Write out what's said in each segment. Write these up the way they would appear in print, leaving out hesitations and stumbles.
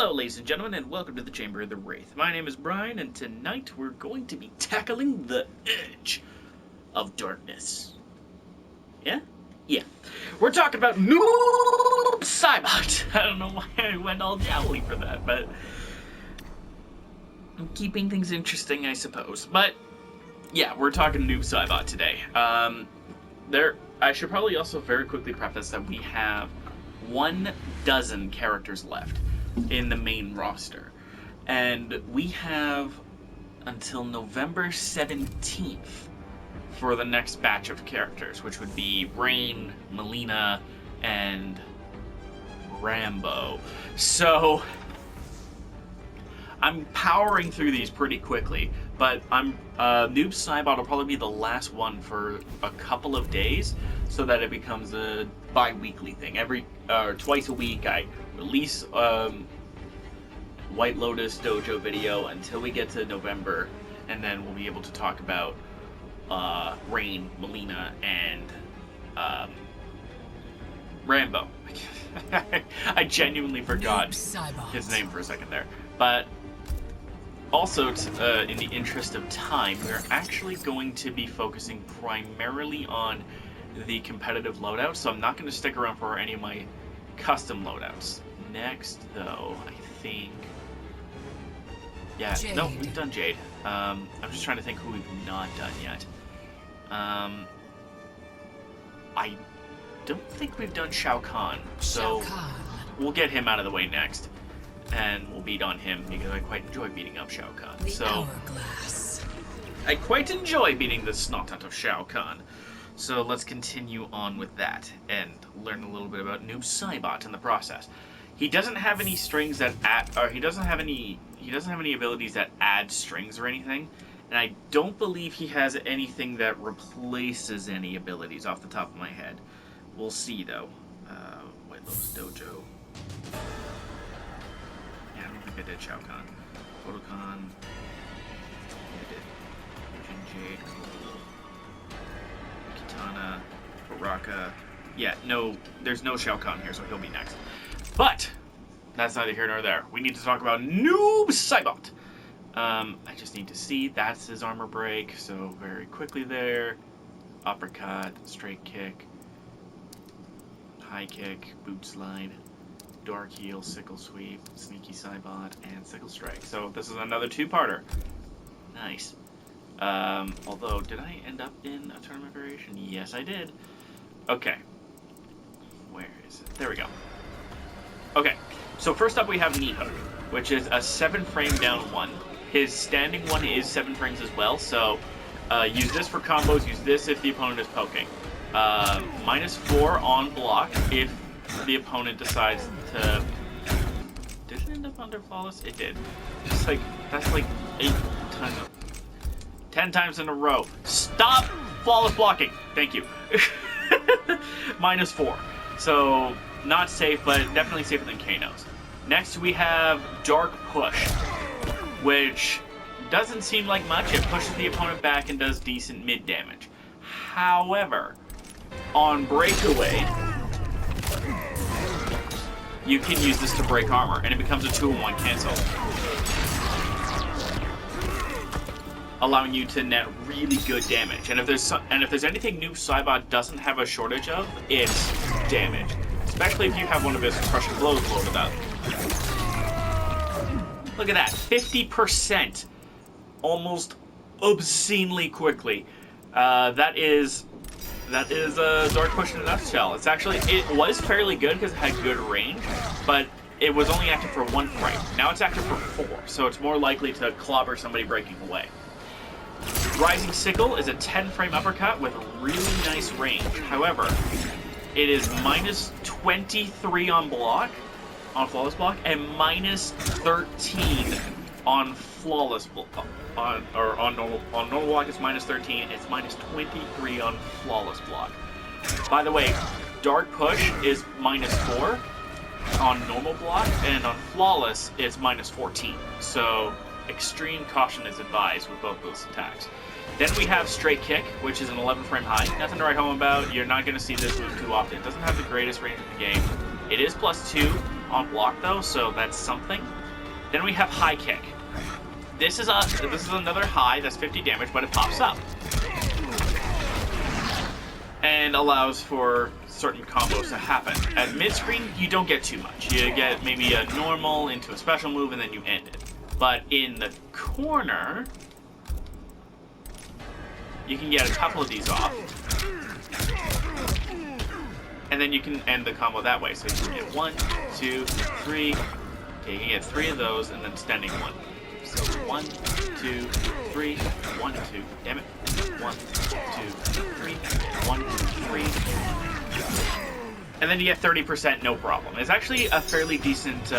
Hello, ladies and gentlemen, and welcome to the Chamber of the Wraith. My name is Brian, and tonight we're going to be tackling the edge of darkness. Yeah? Yeah. We're talking about Noob Saibot. I don't know why I went all jowly for that, but I'm keeping things interesting, I suppose. But, yeah, we're talking Noob Saibot today. I should probably also very quickly preface that we have 12 characters left in the main roster, and we have until November 17th for the next batch of characters, which would be Rain, Melina, and Rambo. So I'm powering through these pretty quickly, but Noob Saibot will probably be the last one for a couple of days, so that it becomes a bi-weekly thing. Twice a week I release White Lotus Dojo video until we get to November, and then we'll be able to talk about Rain, Melina, and Rambo. I genuinely forgot his name for a second there. But also, in the interest of time, we're actually going to be focusing primarily on the competitive loadouts, so I'm not going to stick around for any of my custom loadouts. Next, though, I think... Yeah, Jade. No, we've done Jade. I'm just trying to think who we've not done yet. I don't think we've done Shao Kahn, so we'll get him out of the way next, and we'll beat on him, because I quite enjoy beating up Shao Kahn. I quite enjoy beating the snot out of Shao Kahn. So let's continue on with that and learn a little bit about Noob Saibot in the process. He doesn't have any strings that he doesn't have any abilities that add strings or anything, and I don't believe he has anything that replaces any abilities off the top of my head. We'll see though. White Lotus Dojo. Yeah, I don't think I did Shao Kahn. Photocon. I did. Jade. Kitana, Baraka. Yeah, no, there's no Shao Kahn here, so he'll be next. But that's neither here nor there. We need to talk about Noob Saibot. I just need to see. That's his armor break, so very quickly there. Uppercut, straight kick, high kick, boot slide, dark heel, sickle sweep, sneaky Saibot, and sickle strike. So this is another two-parter. Nice. Although, did I end up in a tournament variation? Yes, I did. Okay. Where is it? There we go. Okay, so first up we have knee hook, which is a 7-frame down one. His standing one is 7 frames as well, so use this for combos, use this if the opponent is poking. -4 on block if the opponent decides to... Did it end up under flawless? It did. Just like, that's like 8 times... 10 times in a row. Stop flawless blocking. Thank you. -4. So, not safe, but definitely safer than Kano's. Next, we have Dark Push, which doesn't seem like much. It pushes the opponent back and does decent mid damage. However, on Breakaway, you can use this to break armor, and it becomes a 2-in-1 cancel, allowing you to net really good damage. And if there's anything Noob Saibot doesn't have a shortage of, it's damage. Especially if you have one of his crushing blows loaded up. Look at that, 50%, almost obscenely quickly. That is a Dark Push in a nutshell. It was fairly good because it had good range, but it was only active for 1 frame. Now it's active for 4, so it's more likely to clobber somebody breaking away. Rising Sickle is a 10-frame uppercut with really nice range. However, it is -23 on block, on flawless block, and -13 on flawless block. On normal block it's -13. It's -23 on flawless block. By the way, Dark Push is -4 on normal block, and on flawless it's -14. So extreme caution is advised with both those attacks. Then we have Straight Kick, which is an 11-frame high. Nothing to write home about. You're not going to see this move too often. It doesn't have the greatest range in the game. It is +2 on block though, so that's something. Then we have high kick. This is another high that's 50 damage, but it pops up and allows for certain combos to happen. At mid-screen, you don't get too much. You get maybe a normal into a special move, and then you end it. But in the corner, you can get a couple of these off, and then you can end the combo that way. So you can get 1, 2, 3. Okay, you can get 3 of those, and then standing 1. So 1, 2, 3, 1, 2. Damn it. 1, 2, 3, 1, 3. And then you get 30%, no problem. It's actually a fairly decent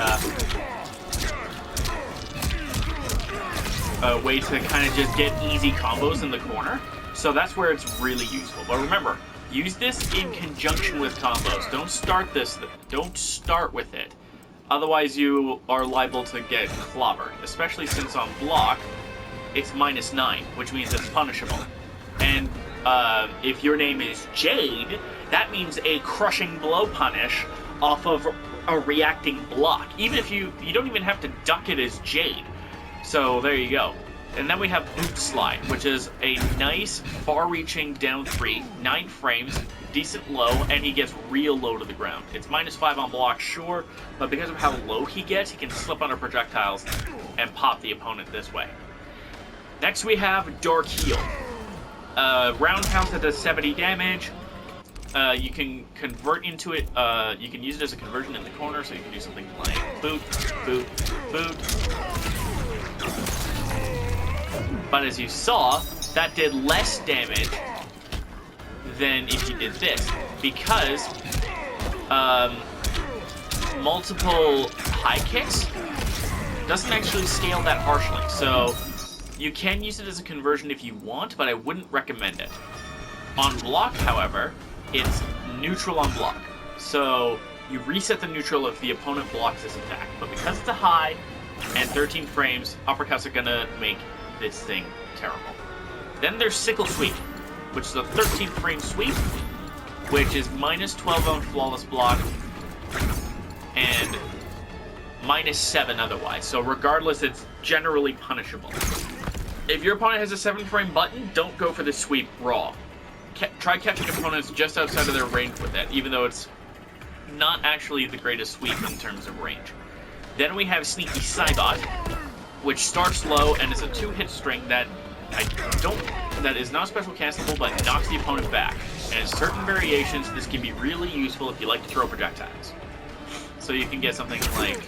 way to kind of just get easy combos in the corner. So that's where it's really useful. But remember, use this in conjunction with combos. Don't start with it. Otherwise, you are liable to get clobbered, especially since on block, it's -9, which means it's punishable. And if your name is Jade, that means a crushing blow punish off of a reacting block. Even if you don't even have to duck it as Jade. So there you go. And then we have Boot Slide, which is a nice, far-reaching down 3, 9 frames, decent low, and he gets real low to the ground. It's -5 on block, sure, but because of how low he gets, he can slip under projectiles and pop the opponent this way. Next we have Dark Heel. Roundhouse that does 70 damage. You can convert into it, you can use it as a conversion in the corner, so you can do something like boot, boot, boot. But as you saw, that did less damage than if you did this, because multiple high kicks doesn't actually scale that harshly. So you can use it as a conversion if you want, but I wouldn't recommend it. On block, however, it's neutral on block. So you reset the neutral if the opponent blocks this attack. But because it's a high and 13 frames, uppercuts are gonna make this thing terrible. Then there's Sickle Sweep, which is a 13 frame sweep, which is -12 on flawless block and -7 otherwise. So regardless, it's generally punishable. If your opponent has a 7 frame button, don't go for the sweep raw. Try catching opponents just outside of their range with it, even though it's not actually the greatest sweep in terms of range. Then we have Sneaky Saibot, which starts low and is a 2-hit string that is not special castable, but knocks the opponent back. And in certain variations, this can be really useful if you like to throw projectiles. So you can get something like,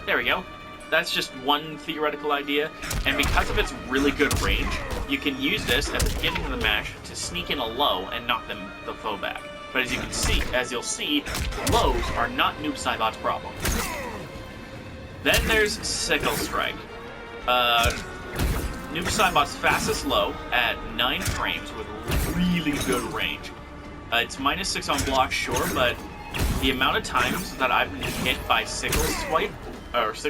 there we go. That's just one theoretical idea, and because of its really good range, you can use this at the beginning of the match to sneak in a low and knock the foe back. But as you'll see, lows are not Noob Saibot's problem. Then there's Sickle Strike. Noob Saibot's fastest low at 9 frames with really good range. It's -6 on block, sure, but the amount of times that I've been hit by Sickle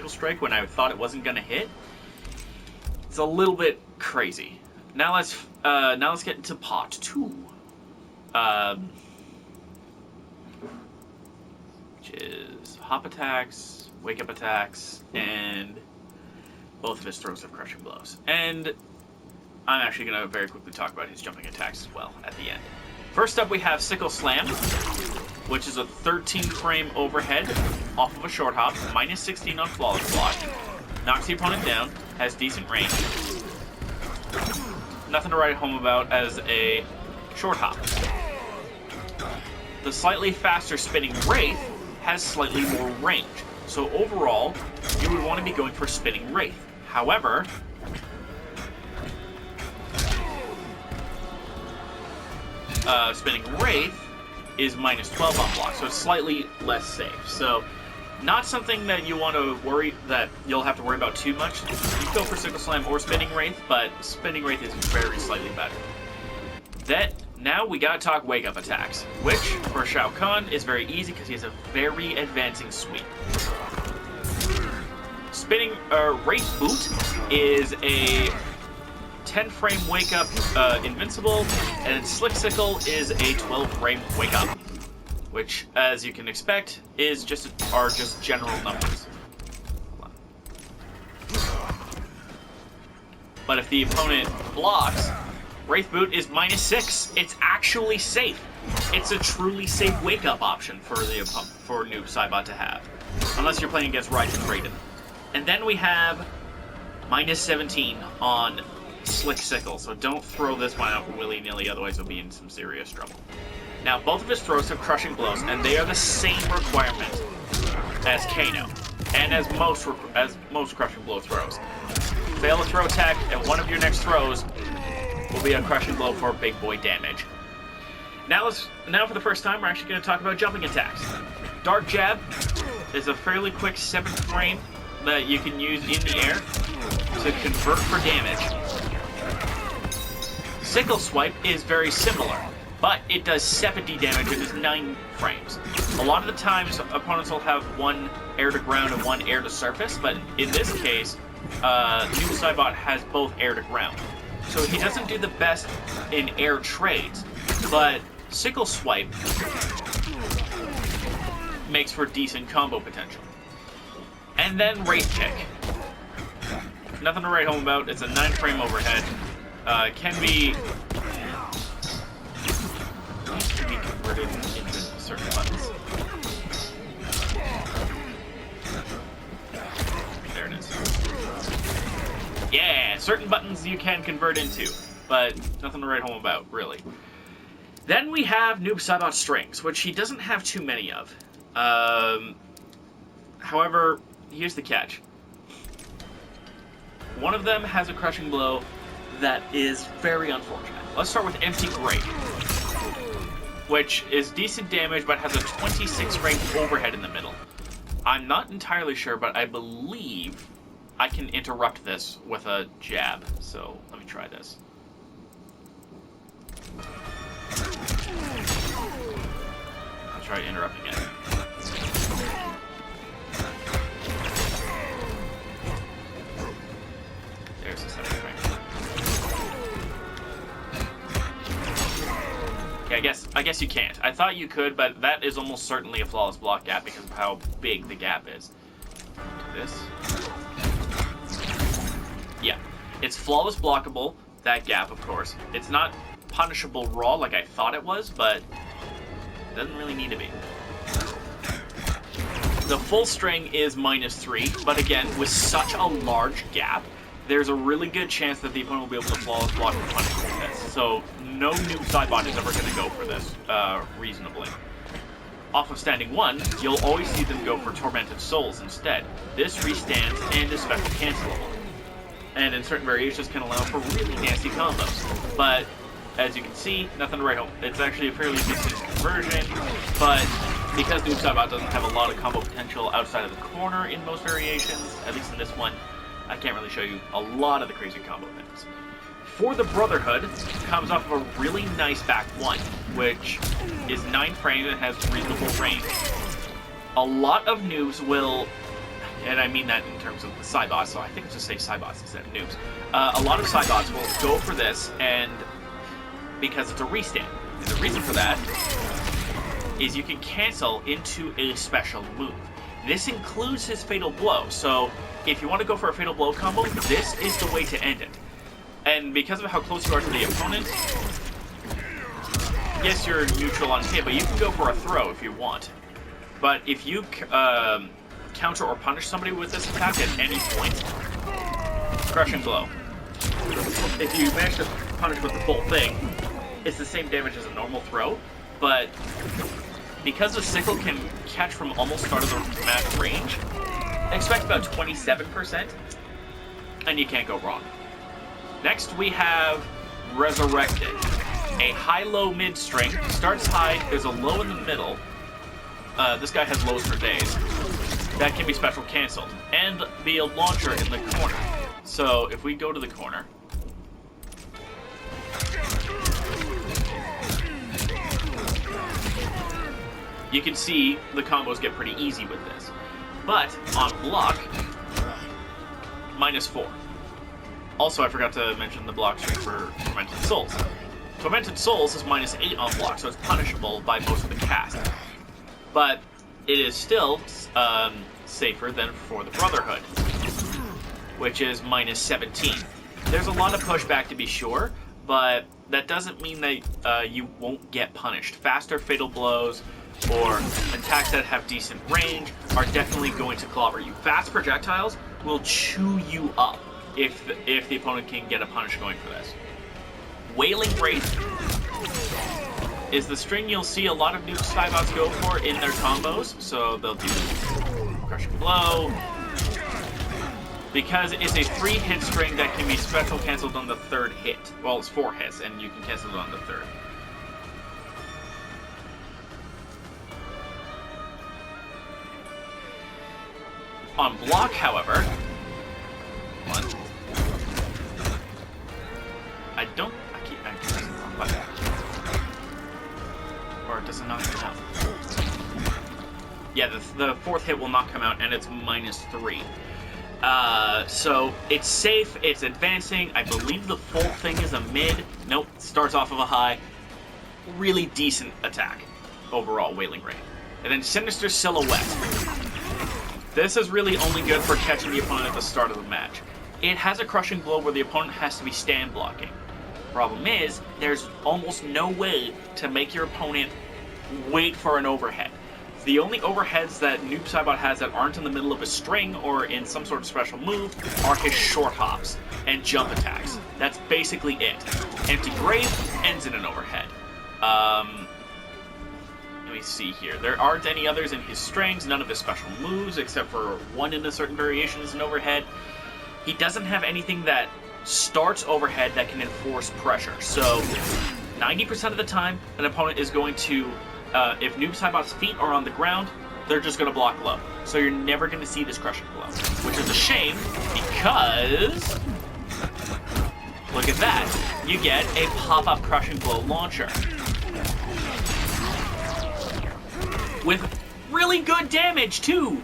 Strike when I thought it wasn't gonna hit, it's a little bit crazy. Now let's get into part 2. Which is hop attacks, wake up attacks, and both of his throws of crushing blows. And I'm actually going to very quickly talk about his jumping attacks as well at the end. First up we have Sickle Slam, which is a 13 frame overhead off of a short hop, -16 on flawless block, knocks the opponent down, has decent range. Nothing to write home about as a short hop. The slightly faster Spinning Wraith has slightly more range. So overall, you would want to be going for Spinning Wraith. However, Spinning Wraith is -12 on block, so it's slightly less safe. So not something that you want to you'll have to worry about too much. You can go for Sickle Slam or Spinning Wraith, but Spinning Wraith is very slightly better. Now we gotta talk Wake Up attacks, which for Shao Kahn is very easy because he has a very advancing sweep. Spinning Wraith Boot is a 10 frame wake up invincible, and Sickle is a 12 frame wake up, which, as you can expect, are just general numbers. But if the opponent blocks, Wraith Boot is -6. It's actually safe. It's a truly safe wake up option for Noob Saibot to have, unless you're playing against Ryzen Raiden. And then we have -17 on Sickle, so don't throw this one out willy-nilly, otherwise you'll be in some serious trouble. Now, both of his throws have crushing blows, and they are the same requirement as Kano, and as most crushing blow throws. Fail a throw attack, and one of your next throws will be a crushing blow for big boy damage. Now for the first time, we're actually going to talk about jumping attacks. Dark Jab is a fairly quick 7th frame that you can use in the air to convert for damage. Sickle Swipe is very similar, but it does 70 damage and is 9 frames. A lot of the times, opponents will have one air to ground and one air to surface, but in this case, Noob Saibot has both air to ground. So he doesn't do the best in air trades, but Sickle Swipe makes for decent combo potential. And then Wraith Kick. Nothing to write home about. It's a 9 frame overhead. Can be converted into certain buttons. There it is. Yeah, certain buttons you can convert into, but nothing to write home about, really. Then we have Noob Saibot strings, which he doesn't have too many of. However, here's the catch. One of them has a crushing blow that is very unfortunate. Let's start with Empty Grate, which is decent damage but has a 26 frame overhead in the middle. I'm not entirely sure, but I believe I can interrupt this with a jab. So let me try this. I'll try interrupting it. There's the 7th frame. Okay, I guess you can't. I thought you could, but that is almost certainly a flawless block gap because of how big the gap is. Do this. Yeah, it's flawless blockable, that gap, of course. It's not punishable raw like I thought it was, but it doesn't really need to be. The full string is -3, but again, with such a large gap, there's a really good chance that the opponent will be able to flawless block and punish with this. So no Noob Saibot is ever going to go for this reasonably. Off of standing 1, you'll always see them go for Tormented Souls instead. This restands and is special cancelable, and in certain variations can allow for really nasty combos. But as you can see, nothing to write home. It's actually a fairly decent conversion, but because Noob Saibot doesn't have a lot of combo potential outside of the corner in most variations, at least in this one, I can't really show you a lot of the crazy combo things. For the Brotherhood, comes off of a really nice back 1, which is 9 frames and has reasonable range. A lot of noobs will, and I mean that in terms of the Saibot, so I think I'll just say Saibots instead of noobs. A lot of Saibots will go for this, and because it's a restand. And the reason for that is you can cancel into a special move. This includes his Fatal Blow, so if you want to go for a Fatal Blow combo, this is the way to end it. And because of how close you are to the opponent, yes, you're neutral on hit, but you can go for a throw if you want. But if you counter or punish somebody with this attack at any point, Crushing Blow. If you manage to punish with the full thing, it's the same damage as a normal throw, but because the Sickle can catch from almost start of the match range, expect about 27%, and you can't go wrong. Next we have Resurrected, a high-low mid-string. Starts high, there's a low in the middle. This guy has lows for days. That can be special canceled, and be a launcher in the corner. So if we go to the corner, you can see the combos get pretty easy with this. But on block, -4. Also, I forgot to mention the block string for Tormented Souls. Tormented Souls is -8 on block, so it's punishable by most of the cast. But it is still safer than for the Brotherhood, which is -17. There's a lot of pushback to be sure, but that doesn't mean that you won't get punished. Faster fatal blows or attacks that have decent range are definitely going to clobber you. Fast projectiles will chew you up if the opponent can get a punish going for this. Wailing Wraith is the string you'll see a lot of Noob Saibots go for in their combos. So they'll do Crushing Blow, because it's a 3-hit string that can be special cancelled on the 3rd hit. Well, it's 4 hits, and you can cancel it on the 3rd. On block, however, I keep pressing the wrong button. Or does it not come out? Yeah, the 4th hit will not come out, and it's -3. So it's safe, it's advancing. I believe the full thing is a mid. Nope, starts off of a high. Really decent attack overall, Wailing Wraith. And then Sinister Silhouette. This is really only good for catching the opponent at the start of the match. It has a Crushing Blow where the opponent has to be stand blocking. Problem is, there's almost no way to make your opponent wait for an overhead. The only overheads that Noob Saibot has that aren't in the middle of a string or in some sort of special move are his short hops and jump attacks. That's basically it. Empty Grave ends in an overhead. Let me see here. There aren't any others in his strings, none of his special moves, except for one in a certain variation is an overhead. He doesn't have anything that starts overhead that can enforce pressure. So 90% of the time, an opponent is going to, if Noob Saibot's feet are on the ground, they're just going to block low. So you're never going to see this Crushing Blow, which is a shame because, look at that, you get a pop-up Crushing Blow launcher with really good damage too.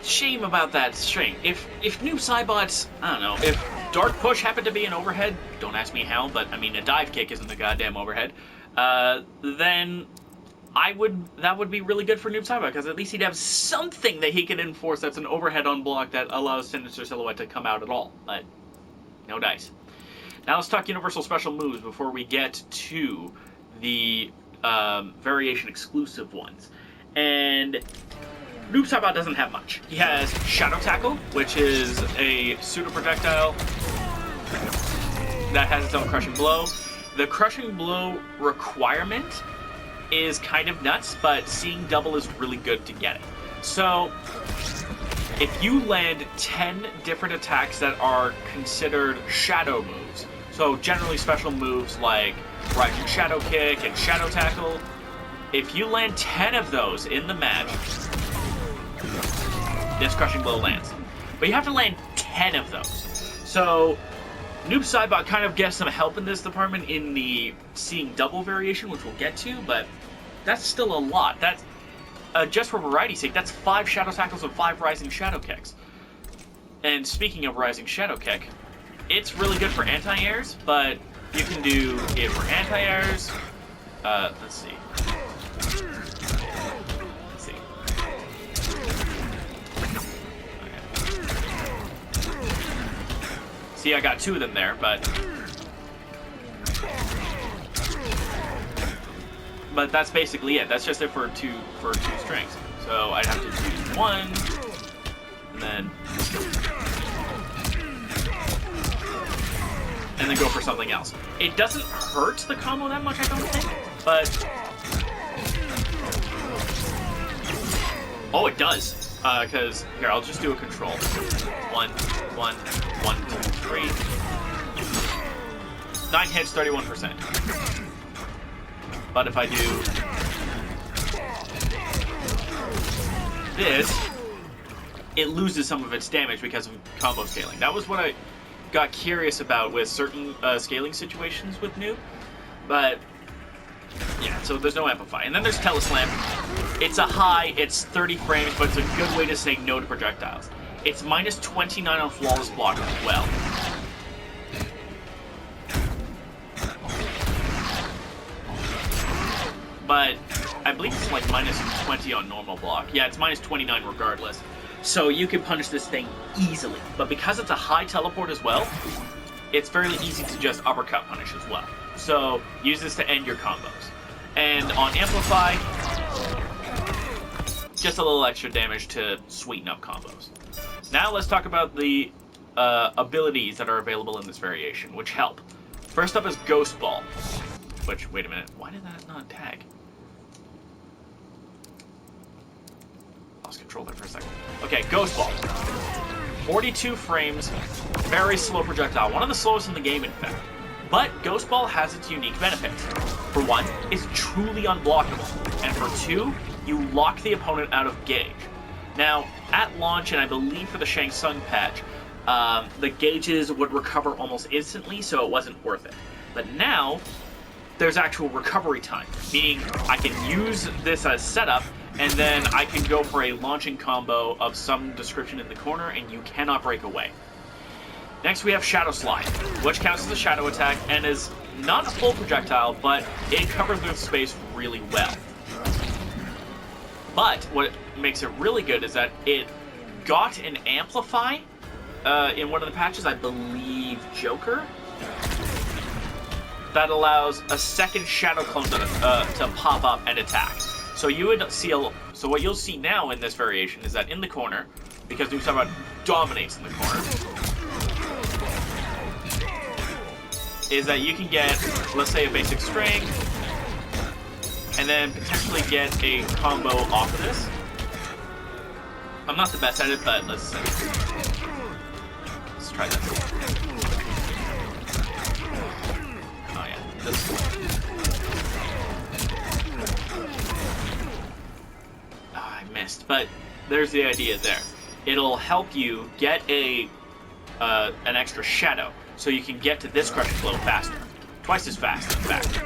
Shame about that string. If Noob Saibot's, I don't know, if Dark Push happened to be an overhead, don't ask me how, but I mean a dive kick isn't a goddamn overhead, then that would be really good for Noob Saibot, because at least he'd have something that he can enforce that's an overhead on block that allows Sinister Silhouette to come out at all, but no dice. Now let's talk Universal Special Moves before we get to the variation exclusive ones. And Noob Saibot doesn't have much. He has Shadow Tackle, which is a pseudo projectile that has its own Crushing Blow. The Crushing Blow requirement is kind of nuts, but seeing double is really good to get it. So if you land 10 different attacks that are considered shadow moves, so generally special moves like Rising Shadow Kick and Shadow Tackle, if you land 10 of those in the match, this Crushing Blow lands. But you have to land 10 of those. So Noob Saibot kind of gets some help in this department in the seeing double variation, which we'll get to, but that's still a lot. That's just for variety's sake, that's 5 Shadow Tackles and 5 Rising Shadow Kicks. And speaking of Rising Shadow Kick, it's really good for anti-airs, but you can do it for anti-airs. Let's see. See, I got 2 of them there, but that's basically it. That's just it for two strings. So I'd have to choose 1, and then go for something else. It doesn't hurt the combo that much, I don't think, but oh, it does. Because here, I'll just do a control. 1, 1, 1, 2, 3. 9 hits, 31%. But if I do this, it loses some of its damage because of combo scaling. That was what I got curious about with certain scaling situations with Noob. But, yeah, so there's no Amplify. And then there's Teleslam. It's a high, it's 30 frames, but it's a good way to say no to projectiles. It's minus 29 on flawless block as well. But I believe it's like minus 20 on normal block. Yeah, it's minus 29 regardless. So you can punish this thing easily. But because it's a high teleport as well, it's fairly easy to just uppercut punish as well. So use this to end your combos. And on Amplify, just a little extra damage to sweeten up combos. Now let's talk about the abilities that are available in this variation, which help. First up is Ghost Ball. Which, wait a minute, why did that not tag? Lost control there for a second. Okay, Ghost Ball. 42 frames, very slow projectile. One of the slowest in the game, in fact. But Ghost Ball has its unique benefits. For one, it's truly unblockable. And for two, you lock the opponent out of gauge. Now, at launch, and I believe for the Shang Tsung patch, the gauges would recover almost instantly, so it wasn't worth it. But now, there's actual recovery time, meaning I can use this as setup, and then I can go for a launching combo of some description in the corner, and you cannot break away. Next we have Shadow Slide, which counts as a shadow attack, and is not a full projectile, but it covers the space really well. But what makes it really good is that it got an Amplify in one of the patches, I believe Joker, that allows a second shadow clone to pop up and attack. So you would see so what you'll see now in this variation is that in the corner, because Noob Saibot dominates in the corner, is that you can get, let's say, a basic string, and then potentially get a combo off of this. I'm not the best at it, but let's try this. I missed, but there's the idea there. It'll help you get an extra shadow, so you can get to this crushing blow faster. Twice as fast, in fact.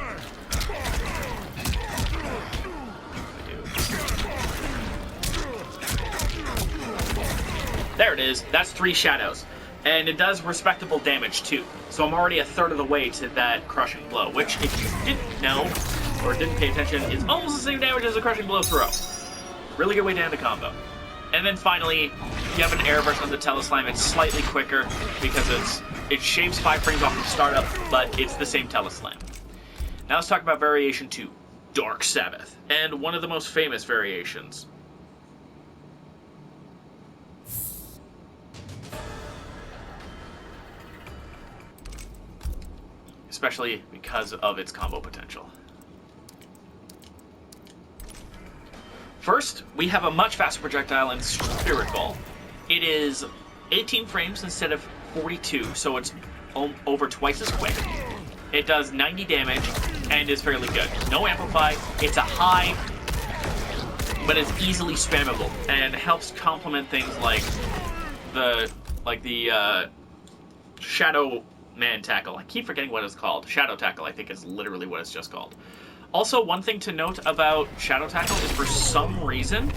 There it is. That's 3 shadows. And it does respectable damage too. So I'm already a third of the way to that crushing blow, which if you didn't know or didn't pay attention, is almost the same damage as a crushing blow throw. Really good way to end the combo. And then finally, you have an air version of the Teleslam. It's slightly quicker because it shaves 5 frames off of startup, but it's the same Teleslam. Now let's talk about variation 2, Dark Sabbath, and one of the most famous variations. Especially because of its combo potential. First, we have a much faster projectile in Spirit Ball. It is 18 frames instead of 42, so it's over twice as quick. It does 90 damage and is fairly good. No Amplify, it's a high, but it's easily spammable and helps complement things like the Shadow Man Tackle. I keep forgetting what it's called. Shadow Tackle, I think, is literally what it's just called. Also, one thing to note about Shadow Tackle is for some reason,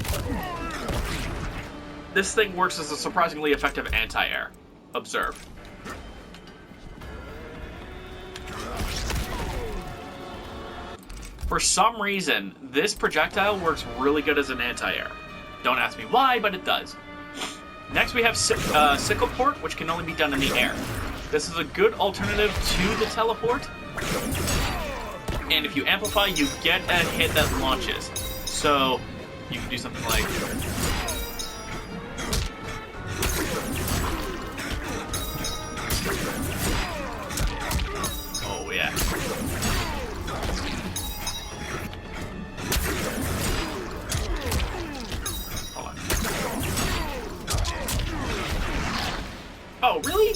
this thing works as a surprisingly effective anti-air. Observe. For some reason, this projectile works really good as an anti-air. Don't ask me why, but it does. Next we have Sickle Port, which can only be done in the air. This is a good alternative to the teleport. And if you amplify, you get a hit that launches. So you can do something like... Oh, yeah. Hold on. Oh, really?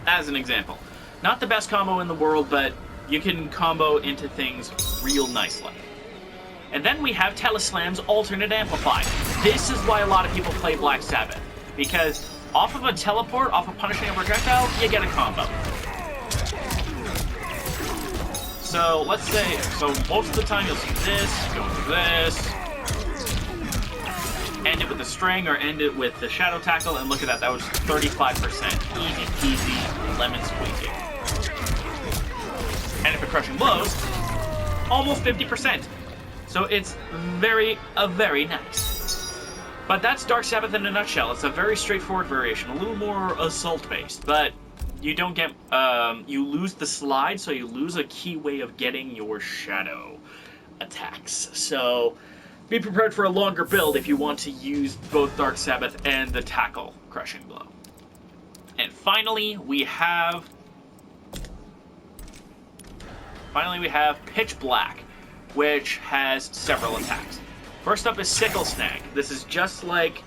As an example. Not the best combo in the world, but you can combo into things real nicely. And then we have Teleslam's alternate amplify. This is why a lot of people play Black Sabbath, because off of a teleport, off of punishing a projectile, you get a combo. So let's say, most of the time you'll see this, go into this, end it with the string or end it with the shadow tackle, and look at that, that was 35%. Easy peasy, lemon squeezy. And if it crushing blows, almost 50%. So it's very nice. But that's Dark Sabbath in a nutshell. It's a very straightforward variation, a little more assault-based, but you don't get, you lose the slide, so you lose a key way of getting your shadow attacks. So be prepared for a longer build if you want to use both Dark Sabbath and the tackle crushing blow. And finally, we have Pitch Black, which has several attacks. First up is Sickle Snag. This is just like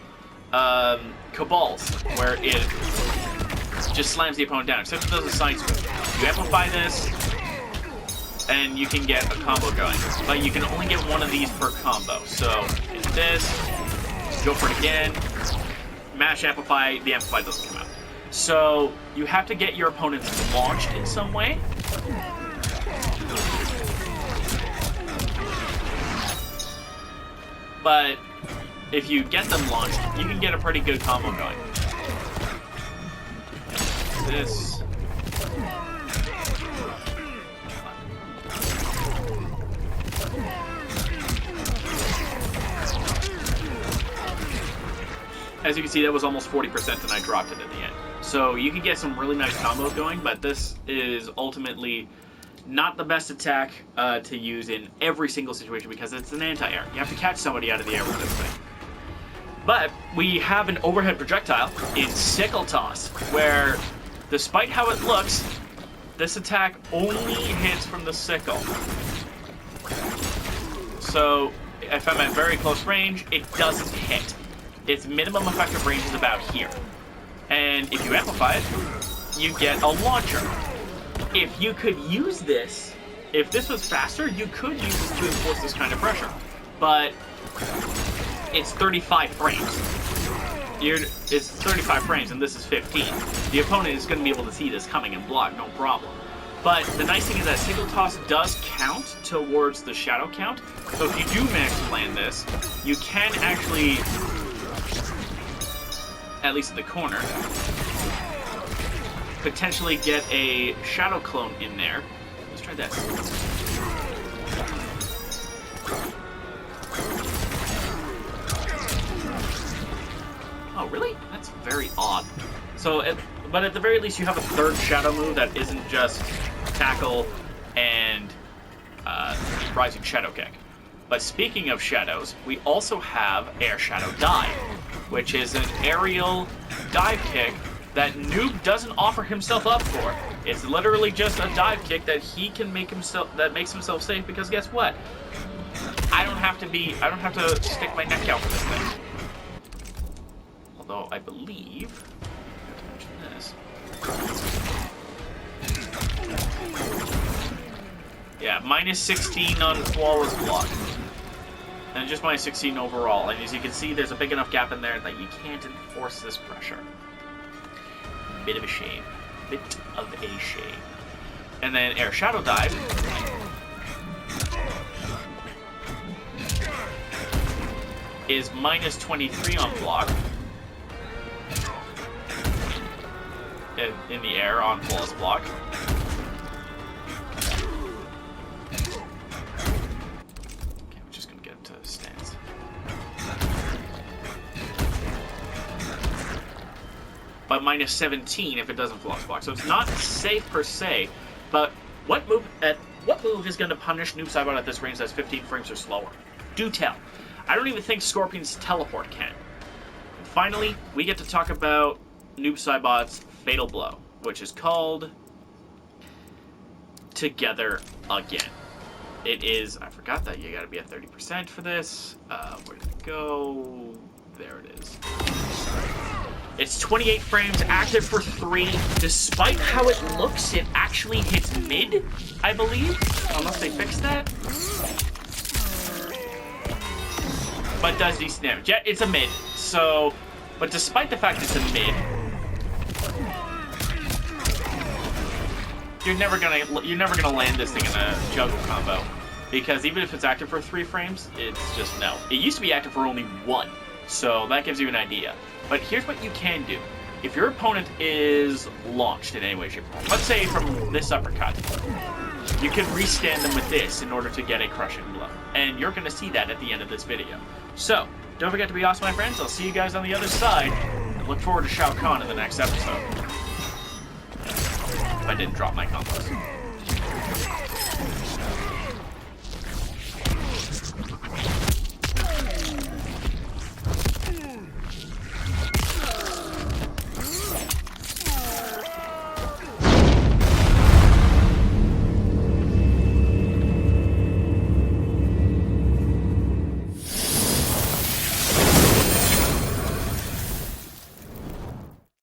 Cabal's, where it just slams the opponent down, except it does a side swoop. You amplify this, and you can get a combo going. But you can only get one of these per combo. So, it's this, go for it again, mash amplify, the amplify doesn't come out. So, you have to get your opponents launched in some way. But if you get them launched, you can get a pretty good combo going. This. As you can see, that was almost 40% and I dropped it at the end. So you can get some really nice combos going, but this is ultimately not the best attack to use in every single situation because it's an anti-air. You have to catch somebody out of the air with this thing. But we have an overhead projectile in Sickle Toss, where despite how it looks, this attack only hits from the sickle. So if I'm at very close range, it doesn't hit. Its minimum effective range is about here. And if you amplify it, you get a launcher. If you could use this, if this was faster, you could use this to enforce this kind of pressure. But it's 35 frames. It's 35 frames and this is 15. The opponent is going to be able to see this coming and block, no problem. But the nice thing is that Sickle Toss does count towards the shadow count. So if you do max plan this, you can actually, at least in the corner, potentially get a shadow clone in there. Let's try this. Oh, really? That's very odd. So, but at the very least, you have a third shadow move that isn't just tackle and rising shadow kick. But speaking of shadows, we also have air shadow dive, which is an aerial dive kick that Noob doesn't offer himself up for. It's literally just a dive kick that he can make himself, that makes himself safe, because guess what? I don't have to stick my neck out for this thing. Although I believe, I have to mention this. Yeah, minus 16 on flawless block. And just minus 16 overall. And as you can see, there's a big enough gap in there that you can't enforce this pressure. Bit of a shame. Bit of a shame. And then air shadow dive is minus 23 on block. In the air on flawless block. Okay, I'm just gonna get into stance. But minus 17 if it doesn't flawless block. So it's not safe per se, but what move is going to punish Noob Saibot at this range that's 15 frames or slower? Do tell. I don't even think Scorpion's teleport can. And finally, we get to talk about Noob Saibot's Fatal Blow, which is called Together Again. It is, I forgot that you gotta be at 30% for this. Where did it go? There it is. It's 28 frames, active for 3. Despite how it looks, it actually hits mid, I believe. Unless they fix that. but does decent damage. Yeah, it's a mid. So, but despite the fact it's a mid, you're never gonna land this thing in a juggle combo, because even if it's active for 3 frames, it's just no. It used to be active for only 1, so that gives you an idea. But here's what you can do. If your opponent is launched in any way, shape, or form, let's say from this uppercut, you can restand them with this in order to get a crushing blow. And you're going to see that at the end of this video. So, don't forget to be awesome, my friends. I'll see you guys on the other side. And look forward to Shao Kahn in the next episode. If I didn't drop my combos.